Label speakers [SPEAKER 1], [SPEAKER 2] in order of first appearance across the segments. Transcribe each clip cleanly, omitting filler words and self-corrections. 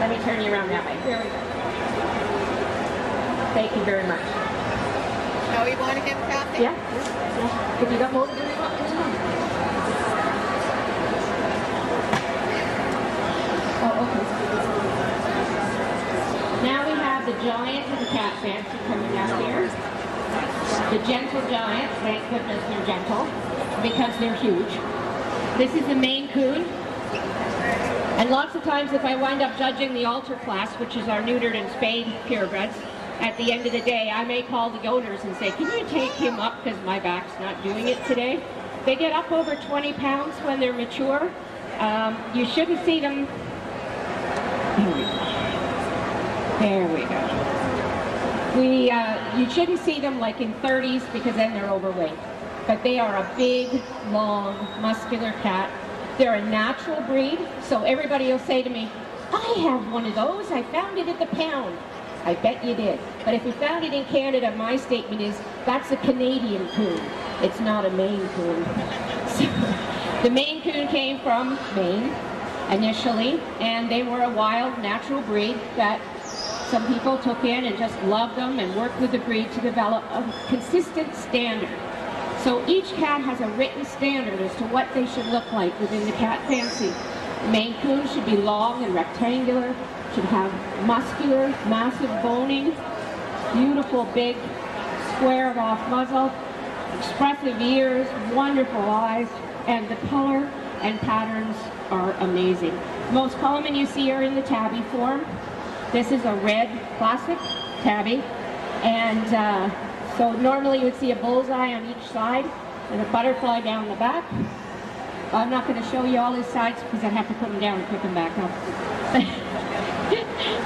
[SPEAKER 1] Let me turn you around that way. There we go. Thank you very much.
[SPEAKER 2] Now we want him, Kathy?
[SPEAKER 1] Yeah. If you got more to do, turn it on. Oh, okay. Now we have the giant of the cat fancy coming out here. The gentle giant, thank goodness they're gentle, because they're huge. This is the Maine Coon. And lots of times if I wind up judging the altar class, which is our neutered and spayed purebreds, at the end of the day I may call the owners and say, can you take him up because my back's not doing it today? They get up over 20 pounds when they're mature. You shouldn't see them. There we go. You shouldn't see them like in 30s because then they're overweight. But they are a big, long, muscular cat. They're a natural breed, so everybody will say to me, I have one of those, I found it at the pound. I bet you did. But if you found it in Canada, my statement is, that's a Canadian coon. It's not a Maine Coon. So, the Maine Coon came from Maine initially, and they were a wild, natural breed that some people took in and just loved them and worked with the breed to develop a consistent standard. So each cat has a written standard as to what they should look like within the cat fancy. Maine Coon should be long and rectangular, should have muscular, massive boning, beautiful big squared off muzzle, expressive ears, wonderful eyes, and the color and patterns are amazing. Most common you see are in the tabby form. This is a red classic tabby, and so normally you would see a bullseye on each side and a butterfly down the back. I'm not going to show you all his sides because I'd have to put him down and pick him back up.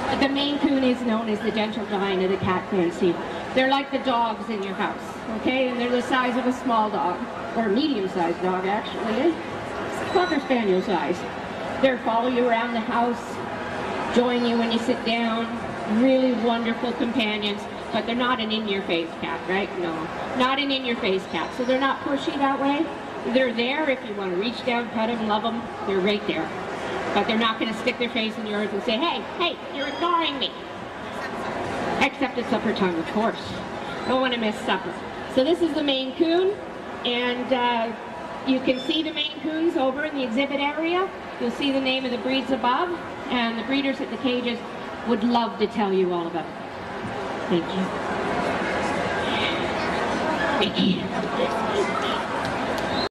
[SPEAKER 1] But the Maine Coon is known as the gentle giant of the cat fancy. They're like the dogs in your house, okay? And they're the size of a small dog, or a medium-sized dog actually, Cocker Spaniel size. They'll follow you around the house, join you when you sit down, really wonderful companions. But they're not an in-your-face cat, right? No, not an in-your-face cat. So they're not pushy that way. They're there if you want to reach down, pet them, love them. They're right there. But they're not going to stick their face in yours and say, hey, hey, you're ignoring me. Except at supper time, of course. Don't want to miss supper. So this is the Maine Coon, and you can see the Maine Coons over in the exhibit area. You'll see the name of the breeds above, and the breeders at the cages would love to tell you all about it. Thank you. Thank you.